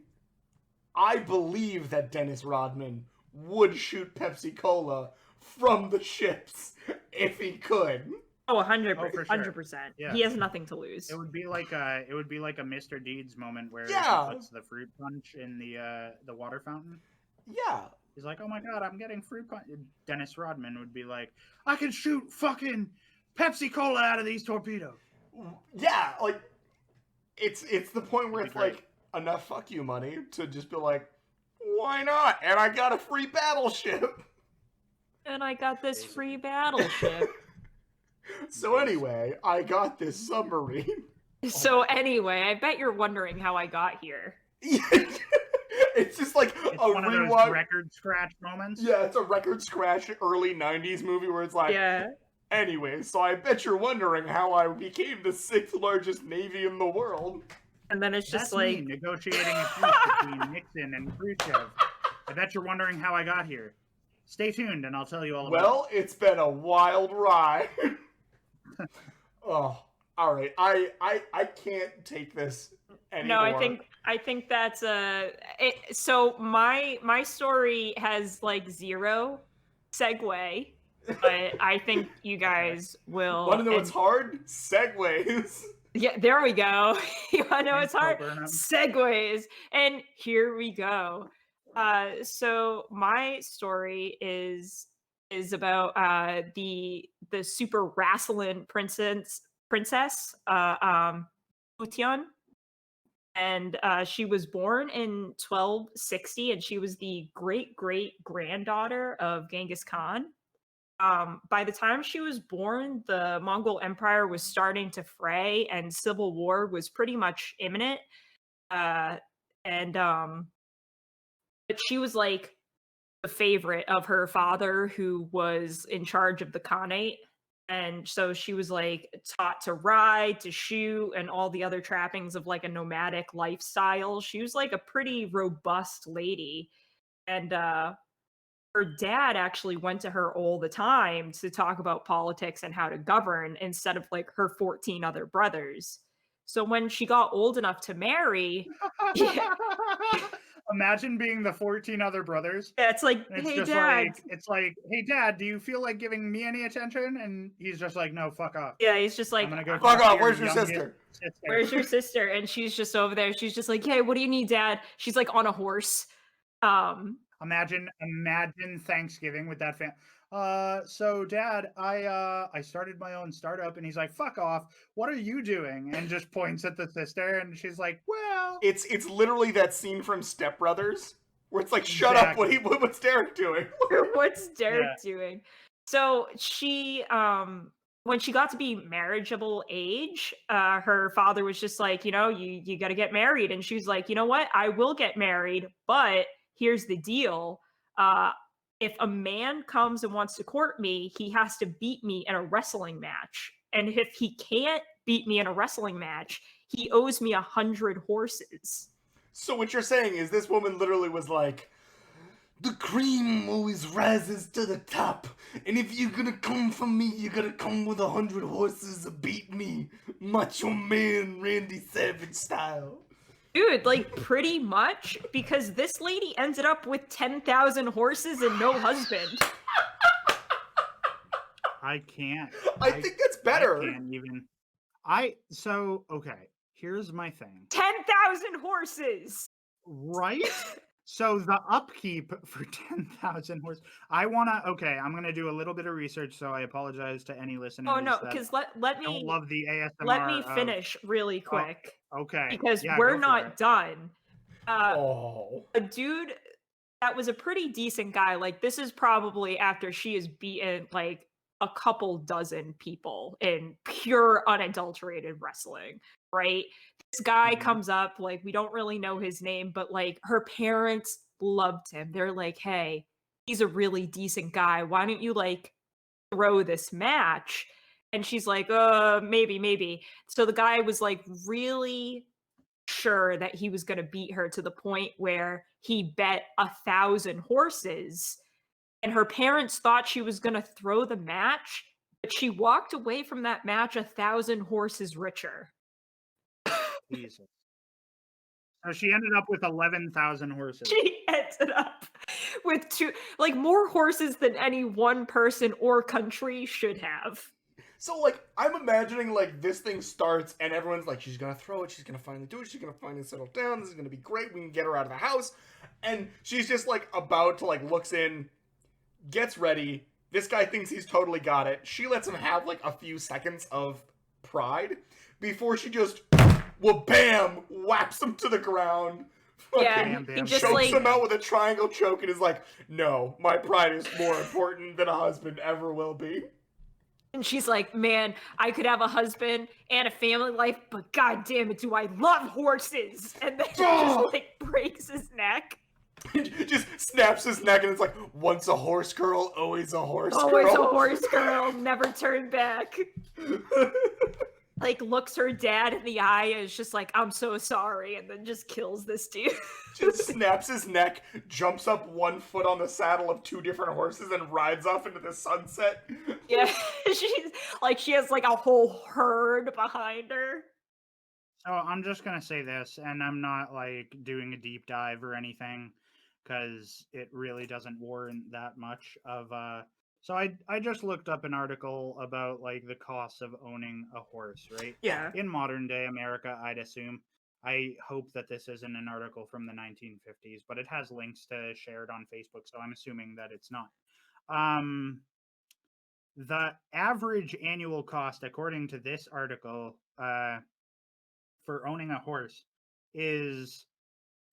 I believe that Dennis Rodman would shoot Pepsi Cola from the ships if he could. Oh, 100%. Oh, for sure. 100%. Yeah. He has nothing to lose. It would be like a Mr. Deeds moment where Yeah. he puts the fruit punch in the water fountain. Yeah. He's like, "Oh my god, I'm getting fruit punch." Dennis Rodman would be like, "I can shoot fucking Pepsi Cola out of these torpedoes." Yeah, like it's the point where That'd it's be great. like enough fuck you money to just be like, why not? And I got a free battleship. And I got this Basically. free battleship. So anyway, I got this submarine. So anyway, I bet you're wondering how I got here. It's just like It's a one of those rewind. record scratch moments. Yeah, it's a record scratch early 90s movie where it's like, Yeah. anyway, so I bet you're wondering how I became the 6th largest navy in the world. And then it's That's just like, me negotiating a peace between Nixon and Khrushchev. I bet you're wondering how I got here. Stay tuned, and I'll tell you all about Well, it's been a wild ride. Oh, all right. I can't take this anymore. no, I think that's so my story has like 0 segue, but I think you guys will. Want to know what's and- hard? Segways. Yeah, there we go. You want to know it. what's hard? Burnham. Segues, and here we go. So my story is is about the super wrestling princess Utian, and she was born in 1260, and she was the great great granddaughter of Genghis Khan. By the time she was born, the Mongol Empire was starting to fray, and civil war was pretty much imminent. Uh, and but she was like the favorite of her father, who was in charge of the Khanate. And so she was like taught to ride, to shoot, and all the other trappings of like a nomadic lifestyle. She was like a pretty robust lady. And her dad actually went to her all the time to talk about politics and how to govern instead of like her 14 other brothers. So when she got old enough to marry, yeah, Imagine being the 14 other brothers. yeah, it's like, And it's hey, just dad. like, hey, Dad, do you feel like giving me any attention? And he's just like, no, fuck off. Yeah, he's just like, I'm gonna go Fuck talk to off. Where's your youngest sister? where's your sister? And she's just over there. She's just like, hey, what do you need, dad? She's like on a horse. Imagine Thanksgiving with that so Dad, I started my own startup, and he's like, fuck off. What are you doing? And just points at the sister, and she's like, well, It's literally that scene from Step Brothers where it's like, shut up. What's Derek doing? What's Derek doing? So she when she got to be marriageable age, her father was just like, you got to get married. And she was like, you know what? I will get married, but here's the deal. If a man comes and wants to court me, he has to beat me in a wrestling match. And if he can't beat me in a wrestling match, he owes me 100 horses. So what you're saying is this woman literally was like, the cream always rises to the top, and if you're gonna come for me, you gotta come with 100 horses to beat me, Macho Man Randy Savage style. Dude, like pretty much, because this lady ended up with 10,000 horses and no husband. I can't. I think that's better. I can't even. Okay, here's my thing. 10,000 horses! Right? So the upkeep for 10,000 horses. I'm going to do a little bit of research, so I apologize to any listeners. Oh no, because let me don't love the ASMR. Let me finish really quick. Okay. Because Yeah, we're go for not it. done. A dude that was a pretty decent guy. Like, this is probably after she has beaten like a couple dozen people in pure unadulterated wrestling, right? This guy comes up, like, we don't really know his name, but like her parents loved him. They're like, hey, he's a really decent guy. Why don't you like throw this match? And she's like, maybe. So the guy was like really sure that he was going to beat her to the point where he bet 1,000 horses, and her parents thought she was going to throw the match, but she walked away from that match 1,000 horses richer. Jesus. So she ended up with 11,000 horses. She ended up with more horses than any one person or country should have. So, like, I'm imagining, like, this thing starts and everyone's like, she's gonna throw it, she's gonna finally do it, she's gonna finally settle down, this is gonna be great, we can get her out of the house. And she's just, like, about to, like, looks in, gets ready, this guy thinks he's totally got it. She lets him have, like, a few seconds of pride before she just, bam, whaps him to the ground. Yeah, he just, chokes like, him out with a triangle choke and is like, no, my pride is more important than a husband ever will be. And she's like, man, I could have a husband and a family life, but god damn it, do I love horses. And then he just like breaks his neck. Just snaps his neck and it's like, once a horse girl, always a horse girl. Always a horse girl, never turn back. Like, looks her dad in the eye and is just like, I'm so sorry, and then just kills this dude. Just snaps his neck, jumps up 1 foot on the saddle of 2 different horses, and rides off into the sunset. Yeah, she has like a whole herd behind her. So I'm just going to say this, and I'm not like doing a deep dive or anything, because it really doesn't warrant that much of So I just looked up an article about like the costs of owning a horse, right? Yeah. In modern day America, I'd assume. I hope that this isn't an article from the 1950s, but it has links to share it on Facebook, so I'm assuming that it's not. The average annual cost, according to this article, for owning a horse is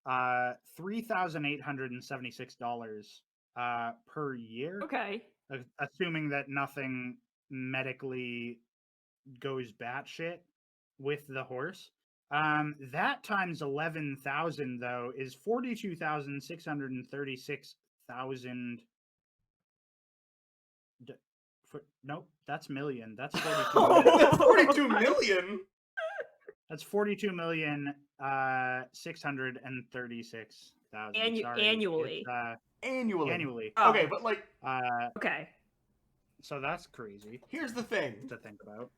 $3,876 per year, Okay. assuming that nothing medically goes batshit with the horse. That times 11,000 though is 42,636,000. Nope, that's million. That's 42 million. That's 42 million. That's 42 million 636,000. Sorry. Annually. It's, Annually. annually. Oh. Okay, but like, Okay. So that's crazy here's the thing. to think about.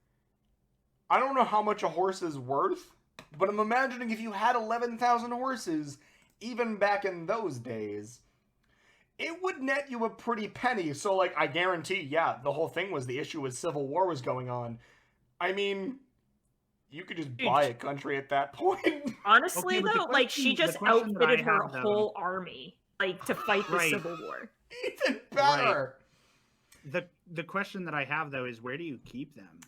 I don't know how much a horse is worth, but I'm imagining if you had 11,000 horses, even back in those days, it would net you a pretty penny. So, like, I guarantee, yeah, the whole thing was the issue was Civil War was going on. I mean, you could just buy a country at that point. Honestly, Okay, but though, like, she the just question that I outfitted her have, though- whole army, like, to fight the Right. Civil War. Even better. The question that I have though is, where do you keep them?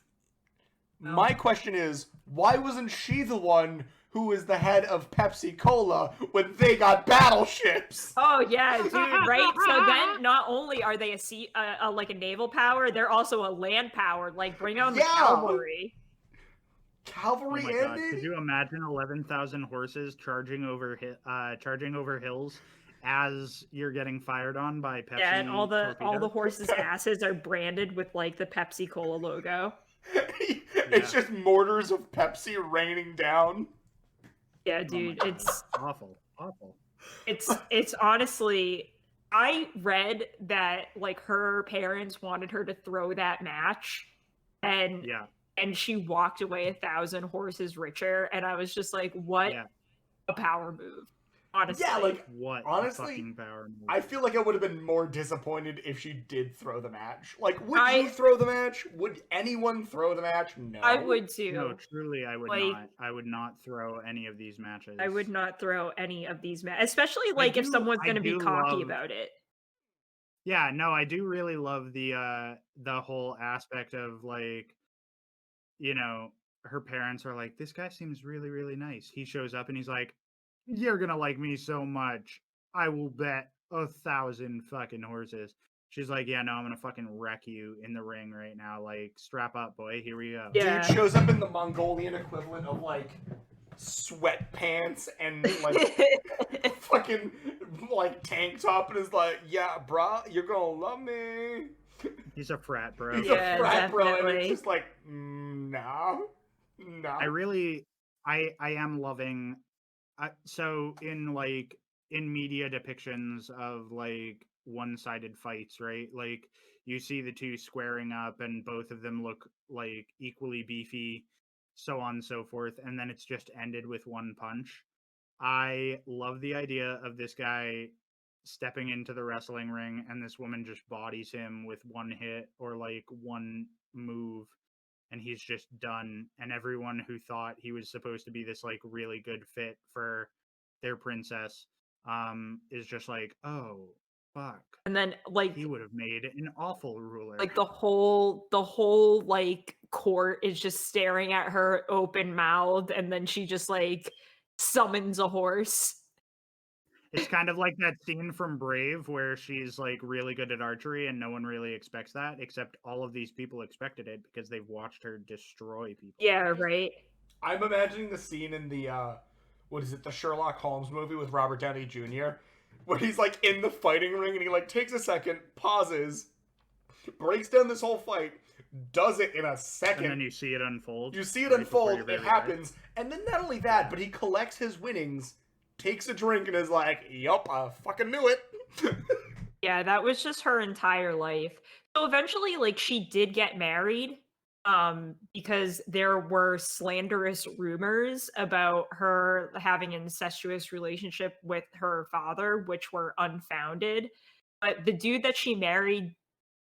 My question is, why wasn't she the one who was the head of Pepsi Cola when they got battleships? Oh yeah, dude, right? So then, not only are they like a naval power, they're also a land power. Like, bring on the Yeah. cavalry. Cavalry Oh my God! and Could you imagine 11,000 horses charging over hills as you're getting fired on by Pepsi? Yeah, and all the torpedoes? horses' asses are branded with like the Pepsi Cola logo. It's just mortars of Pepsi raining down. Yeah, Oh my dude, God, it's awful. it's honestly, I read that like her parents wanted her to throw that match, and Yeah. and she walked away 1,000 horses richer, and I was just like, what Yeah. a power move. Honestly. Yeah, like, What honestly, a fucking power move. I feel like I would have been more disappointed if she did throw the match. Like, would I- you throw the match? Would anyone throw the match? No. I would too. No, truly, I would Like- not. I would not throw any of these matches. I would not throw any of these especially like if do- someone's I going to be do cocky love- about it. Yeah, no, I do really love the whole aspect of, like, you know, her parents are like, this guy seems really, really nice. He shows up and he's like, you're gonna like me so much. I will bet 1,000 fucking horses. She's like, yeah, no, I'm gonna fucking wreck you in the ring right now. Like, strap up, boy. Here we go. Yeah. Dude shows up in the Mongolian equivalent of, like, sweatpants and, like, fucking, like, tank top and is like, yeah, brah, you're gonna love me. He's a frat, bro. He's Yeah, a frat bro, and definitely. it's just like, no. I am loving. So in media depictions of like one-sided fights, right? Like you see the two squaring up, and both of them look like equally beefy, so on and so forth, and then it's just ended with one punch. I love the idea of this guy stepping into the wrestling ring and this woman just bodies him with one hit or like one move, and he's just done, and everyone who thought he was supposed to be this like really good fit for their princess is just like, oh fuck, And then like he would have made an awful ruler. like the whole like court is just staring at her open mouthed, and then she just like summons a horse. It's kind of like that scene from Brave where she's like really good at archery and no one really expects that, except all of these people expected it because they've watched her destroy people. Yeah, right. I'm imagining the scene in the, what is it, the Sherlock Holmes movie with Robert Downey Jr., where he's, like, in the fighting ring, and he, like, takes a second, pauses, breaks down this whole fight, does it in a second. And then you see it unfold. You see it right before unfold, your it very happens, and then not only that, but he collects his winnings, takes a drink, and is like, yup, I fucking knew it. Yeah, that was just her entire life. So eventually, like, she did get married, because there were slanderous rumors about her having an incestuous relationship with her father, which were unfounded. But the dude that she married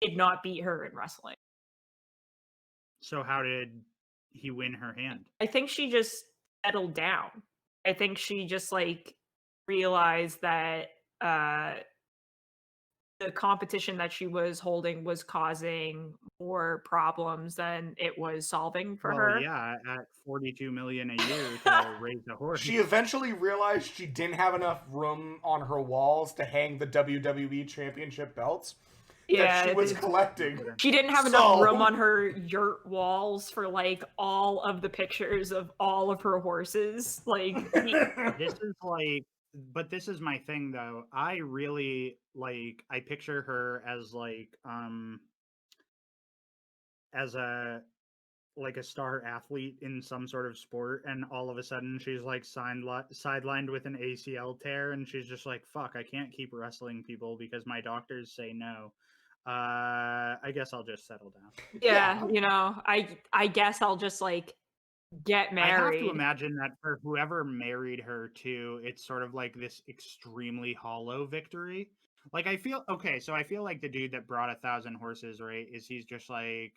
did not beat her in wrestling. So how did he win her hand? I think she just settled down. I think she just like realized that the competition that she was holding was causing more problems than it was solving for Well, her. yeah, at 42 million a year to raise a horse. She eventually realized she didn't have enough room on her walls to hang the WWE Championship belts that she Yeah, was collecting. she didn't have enough room on her yurt walls for like all of the pictures of all of her horses. Like, This is like, but this is my thing though. I really like, I picture her as a like a star athlete in some sort of sport, and all of a sudden she's like sidelined with an ACL tear, and she's just like, fuck, I can't keep wrestling people because my doctors say no. I guess I'll just settle down. yeah, you know, I guess I'll just like get I have to married. imagine that for whoever married her too, it's sort of like this extremely hollow victory. Like I feel okay, so I feel like the dude that brought 1,000 horses, right, is he's just like,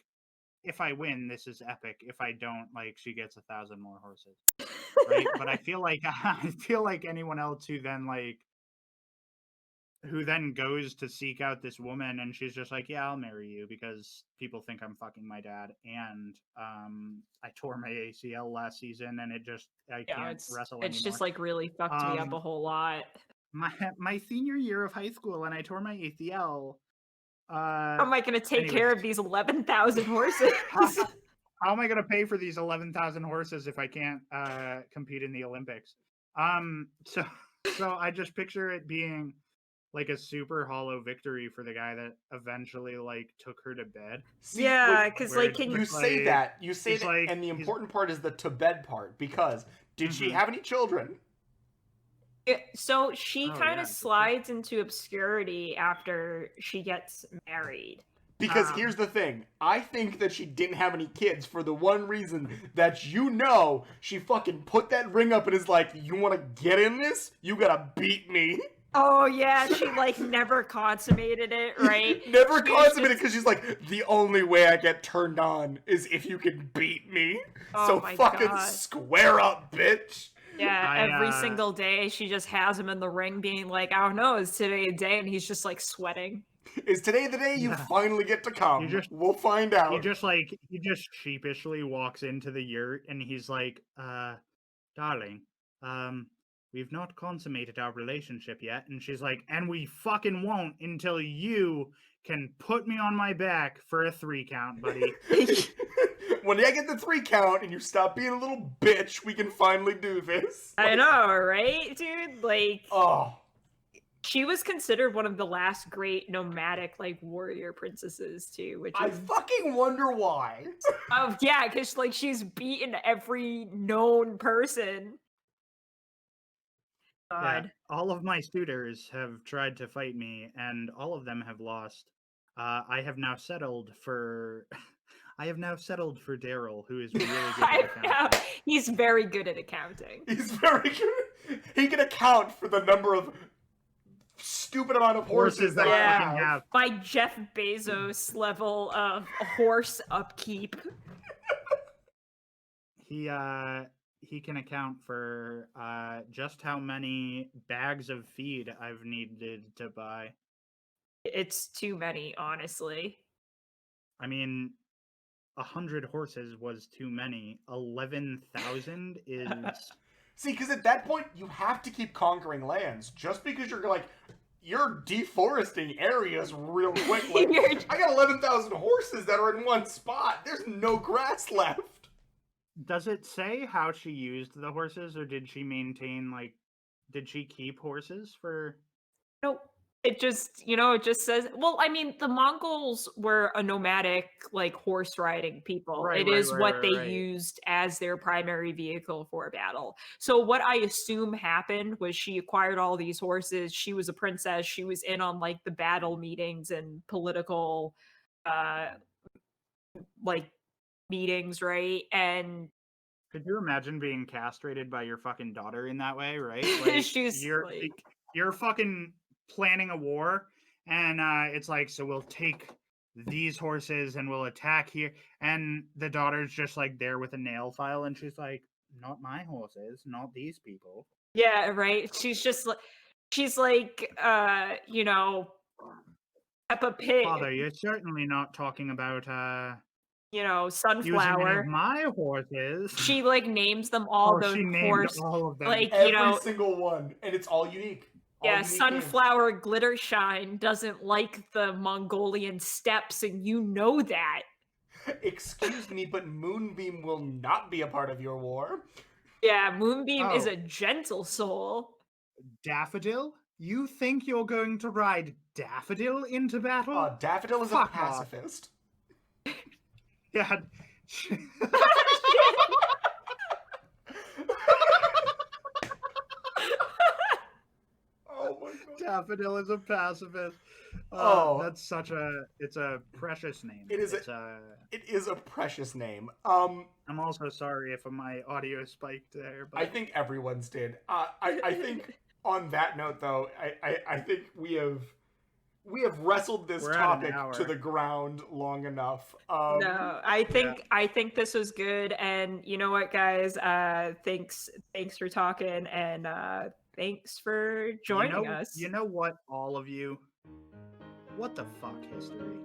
if I win, this is epic. If I don't, like, she gets 1,000 more horses, right? But I feel like I feel like anyone else who then goes to seek out this woman, and she's just like, yeah, I'll marry you because people think I'm fucking my dad, and I tore my ACL last season, and I Yeah, can't wrestle it's anymore. just like really fucked me up a whole lot. My senior year of high school, and I tore my ACL. How am I going to take anyways. care of these 11,000 horses? How am I going to pay for these 11,000 horses if I can't compete in the Olympics? So I just picture it being like a super hollow victory for the guy that eventually like took her to bed. See, Yeah, because where like, can you you? say that, like, and the important part is the to bed part, because did she have any children? So she Oh, kind yeah, of did she? slides into obscurity after she gets married. Because here's the thing, I think that she didn't have any kids for the one reason that she fucking put that ring up and is like, you want to get in this? You gotta beat me. Oh yeah, she like never consummated it, right? Never consummated because she's like, the only way I get turned on is if you can beat me. Oh so my fucking God. square up, bitch. Yeah, every single day she just has him in the ring being like, I don't know, is today a day? And he's just like sweating. Is today the day you finally get to come? We'll find out. He just sheepishly walks into the yurt and he's like, darling, we've not consummated our relationship yet. And she's like, and we fucking won't until you can put me on my back for a 3 count, buddy. When I get the 3 count and you stop being a little bitch, we can finally do this. I know, right, dude? Like, oh, she was considered one of the last great nomadic like warrior princesses too, which I is fucking wonder why. oh yeah, because like she's beaten every known person. God. Yeah, all of my suitors have tried to fight me, and all of them have lost. I have now settled for Daryl, who is really good at accounting. He's very good at accounting. He's very good. He can account for the number of stupid amount of horses that I have. By Jeff Bezos level of horse upkeep. He can account for just how many bags of feed I've needed to buy. It's too many, honestly. I mean, 100 horses was too many. 11,000 is... See, because at that point, you have to keep conquering lands. Just because you're deforesting areas real quick. Like, I got 11,000 horses that are in one spot. There's no grass left. Does it say how she used the horses, or did she maintain, like, did she keep horses for... Nope. It just, it just says, well, I mean, the Mongols were a nomadic, like, horse riding people. It is what they used as their primary vehicle for battle. So what I assume happened was she acquired all these horses. She was a princess. She was in on, like, the battle meetings and political, like, meetings, right? And could you imagine being castrated by your fucking daughter in that way, right? Like, you're fucking planning a war, and it's like, so we'll take these horses and we'll attack here, and the daughter's just like there with a nail file, and she's like, not my horses, not these people. Yeah, right. She's like, Peppa Pig, Father, you're certainly not talking about you know, using any of Sunflower. my horses. She like names them all Oh, the she named horse, all of them. like you Every know, single one, and it's all unique. All yeah, unique names. Sunflower Glittershine doesn't like the Mongolian steppes, and you know that. Excuse me, but Moonbeam will not be a part of your war. Yeah, Moonbeam is Oh. a gentle soul. Daffodil? You think you're going to ride Daffodil into battle? Daffodil is Fuck a off. pacifist. Yeah. Oh my god. Daffodil is a pacifist. Oh. That's such it's a precious name. It is It's It is a precious name. I'm also sorry if my audio spiked there, but I think everyone's did. I think on that note, though, I think we have wrestled this We're at an topic hour. to the ground long enough. No, I think this was good, and you know what, guys? Thanks for talking, and thanks for joining us. You know what, all of you? What the fuck, history?